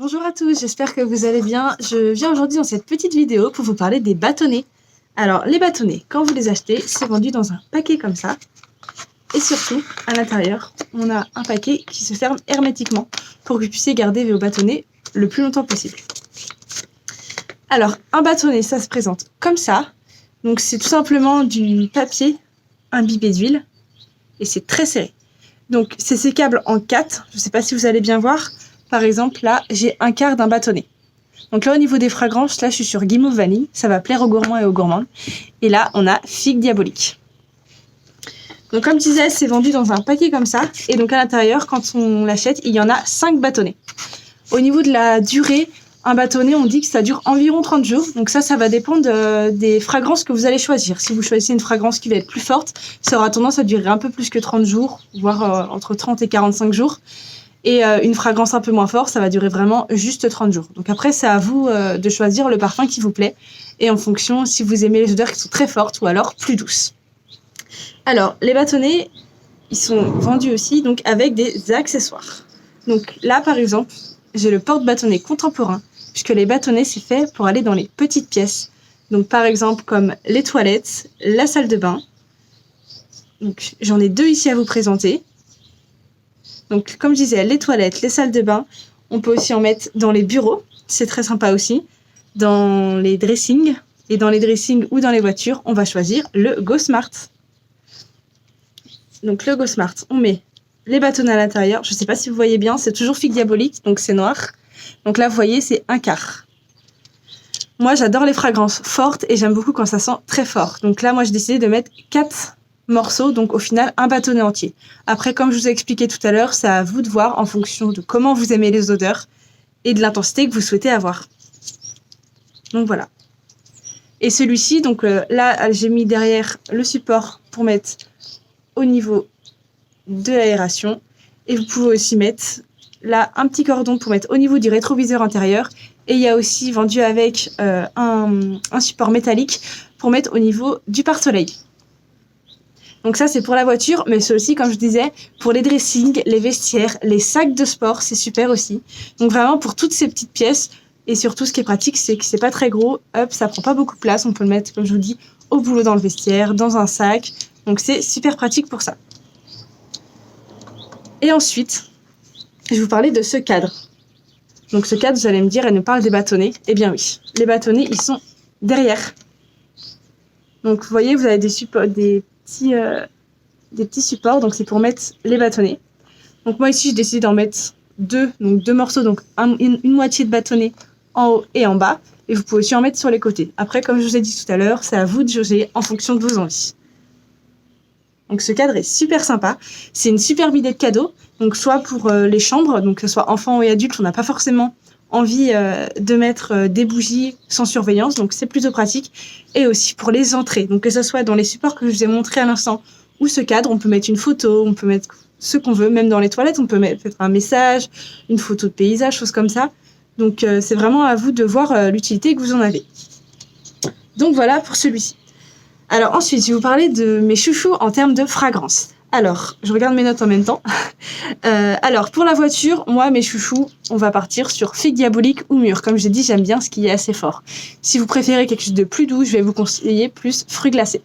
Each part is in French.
Bonjour à tous, j'espère que vous allez bien. Je viens aujourd'hui dans cette petite vidéo pour vous parler des bâtonnets. Alors, les bâtonnets, quand vous les achetez, c'est vendu dans un paquet comme ça. Et surtout, à l'intérieur, on a un paquet qui se ferme hermétiquement pour que vous puissiez garder vos bâtonnets le plus longtemps possible. Alors, un bâtonnet, ça se présente comme ça. Donc, c'est tout simplement du papier imbibé d'huile et c'est très serré. Donc, c'est sécable en 4. Je ne sais pas si vous allez bien voir. Par exemple, là, j'ai un quart d'un bâtonnet. Donc là, au niveau des fragrances, là, je suis sur Guimauve Vanille. Ça va plaire aux gourmands et aux gourmandes. Et là, on a Figue Diabolique. Donc comme je disais, c'est vendu dans un paquet comme ça. Et donc à l'intérieur, quand on l'achète, il y en a 5 bâtonnets. Au niveau de la durée, un bâtonnet, on dit que ça dure environ 30 jours. Donc ça va dépendre des fragrances que vous allez choisir. Si vous choisissez une fragrance qui va être plus forte, ça aura tendance à durer un peu plus que 30 jours, voire entre 30 et 45 jours. Et une fragrance un peu moins forte, ça va durer vraiment juste 30 jours. Donc après, c'est à vous de choisir le parfum qui vous plaît. Et en fonction, si vous aimez les odeurs qui sont très fortes ou alors plus douces. Alors, les bâtonnets, ils sont vendus aussi donc avec des accessoires. Donc là, par exemple, j'ai le porte-bâtonnet contemporain, puisque les bâtonnets, c'est fait pour aller dans les petites pièces. Donc par exemple, comme les toilettes, la salle de bain. Donc j'en ai 2 ici à vous présenter. Donc, comme je disais, les toilettes, les salles de bain, on peut aussi en mettre dans les bureaux, c'est très sympa aussi, dans les dressings, et dans les dressings ou dans les voitures, on va choisir le Go Smart. Donc, le Go Smart, on met les bâtonnets à l'intérieur, je ne sais pas si vous voyez bien, c'est toujours Figue Diabolique, donc c'est noir. Donc là, vous voyez, c'est un quart. Moi, j'adore les fragrances fortes et j'aime beaucoup quand ça sent très fort. Donc là, moi, j'ai décidé de mettre 4 morceaux, donc au final un bâtonnet entier. Après, comme je vous ai expliqué tout à l'heure, c'est à vous de voir en fonction de comment vous aimez les odeurs et de l'intensité que vous souhaitez avoir. Donc voilà. Et celui-ci, donc là, j'ai mis derrière le support pour mettre au niveau de l'aération. Et vous pouvez aussi mettre là un petit cordon pour mettre au niveau du rétroviseur intérieur. Et il y a aussi vendu avec un support métallique pour mettre au niveau du pare-soleil. Donc ça, c'est pour la voiture, mais c'est aussi, comme je disais, pour les dressings, les vestiaires, les sacs de sport, c'est super aussi. Donc vraiment, pour toutes ces petites pièces, et surtout, ce qui est pratique, c'est que c'est pas très gros, hop, ça prend pas beaucoup de place, on peut le mettre, comme je vous dis, au boulot dans le vestiaire, dans un sac. Donc c'est super pratique pour ça. Et ensuite, je vais vous parler de ce cadre. Donc ce cadre, vous allez me dire, elle nous parle des bâtonnets. Eh bien oui, les bâtonnets, ils sont derrière. Donc vous voyez, vous avez des petits supports, donc c'est pour mettre les bâtonnets. Donc moi ici, j'ai décidé d'en mettre 2, donc 2 morceaux, donc une moitié de bâtonnet en haut et en bas. Et vous pouvez aussi en mettre sur les côtés. Après, comme je vous ai dit tout à l'heure, c'est à vous de jauger en fonction de vos envies. Donc ce cadre est super sympa. C'est une superbe idée de cadeau. Donc soit pour les chambres, donc que ce soit enfants et adultes, on n'a pas forcément envie de mettre des bougies sans surveillance, donc c'est plutôt pratique. Et aussi pour les entrées, donc que ce soit dans les supports que je vous ai montrés à l'instant ou ce cadre, on peut mettre une photo, on peut mettre ce qu'on veut, même dans les toilettes, on peut mettre un message, une photo de paysage, choses comme ça. Donc c'est vraiment à vous de voir l'utilité que vous en avez. Donc voilà pour celui-ci. Alors ensuite, je vais vous parler de mes chouchous en termes de fragrance. Alors, je regarde mes notes en même temps. Alors, pour la voiture, moi, mes chouchous, on va partir sur Figue Diabolique ou Mûr. Comme j'ai dit, j'aime bien ce qui est assez fort. Si vous préférez quelque chose de plus doux, je vais vous conseiller plus fruits glacés.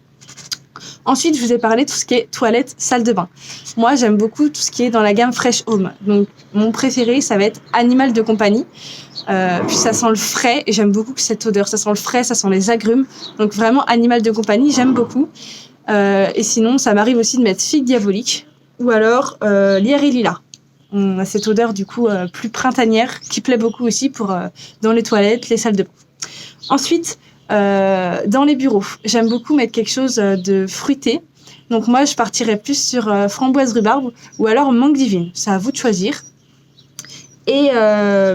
Ensuite, je vous ai parlé de tout ce qui est toilette, salle de bain. Moi, j'aime beaucoup tout ce qui est dans la gamme Fresh Home. Donc, mon préféré, ça va être Animal de compagnie. Puis ça sent le frais, et j'aime beaucoup cette odeur. Ça sent le frais, ça sent les agrumes. Donc vraiment, Animal de compagnie, j'aime beaucoup. Et sinon, ça m'arrive aussi de mettre Figue Diabolique ou alors Lierre et Lilas. On a cette odeur du coup plus printanière qui plaît beaucoup aussi pour dans les toilettes, les salles de bain. Ensuite, dans les bureaux, j'aime beaucoup mettre quelque chose de fruité. Donc moi, je partirais plus sur framboise rhubarbe ou alors mangue divine. C'est à vous de choisir. Et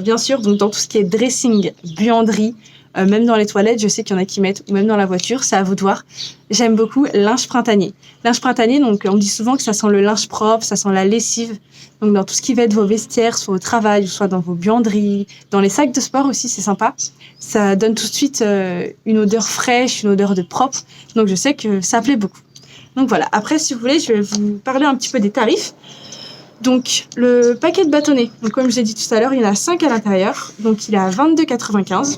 bien sûr, donc dans tout ce qui est dressing, buanderie, même dans les toilettes, je sais qu'il y en a qui mettent, ou même dans la voiture, c'est à vous de voir. J'aime beaucoup linge printanier. Linge printanier, donc on me dit souvent que ça sent le linge propre, ça sent la lessive. Donc dans tout ce qui va être vos vestiaires, soit au travail, soit dans vos buanderies, dans les sacs de sport aussi, c'est sympa. Ça donne tout de suite une odeur fraîche, une odeur de propre. Donc je sais que ça plaît beaucoup. Donc voilà, après si vous voulez, je vais vous parler un petit peu des tarifs. Donc, le paquet de bâtonnets, donc comme je vous ai dit tout à l'heure, il y en a 5 à l'intérieur. Donc, il est à 22,95 €.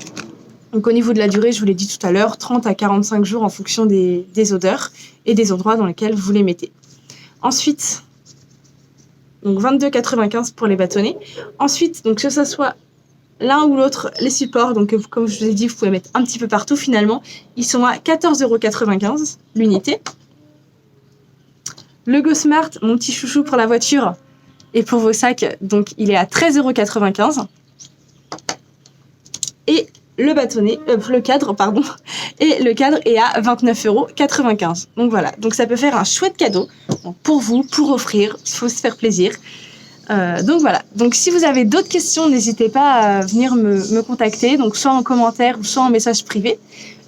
Donc, au niveau de la durée, je vous l'ai dit tout à l'heure, 30 à 45 jours en fonction des odeurs et des endroits dans lesquels vous les mettez. Ensuite, donc 22,95 € pour les bâtonnets. Ensuite, donc que ce soit l'un ou l'autre, les supports, donc comme je vous ai dit, vous pouvez mettre un petit peu partout finalement. Ils sont à 14,95 € l'unité. Le Go Smart, mon petit chouchou pour la voiture et pour vos sacs, donc il est à 13,95 €. Et le bâtonnet, le cadre, pardon, et le cadre est à 29,95 €. Donc voilà, donc ça peut faire un chouette cadeau pour vous, pour offrir, il faut se faire plaisir. Donc voilà, donc si vous avez d'autres questions, n'hésitez pas à venir me contacter, donc soit en commentaire ou soit en message privé.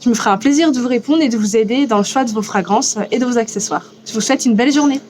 Je me ferai un plaisir de vous répondre et de vous aider dans le choix de vos fragrances et de vos accessoires. Je vous souhaite une belle journée.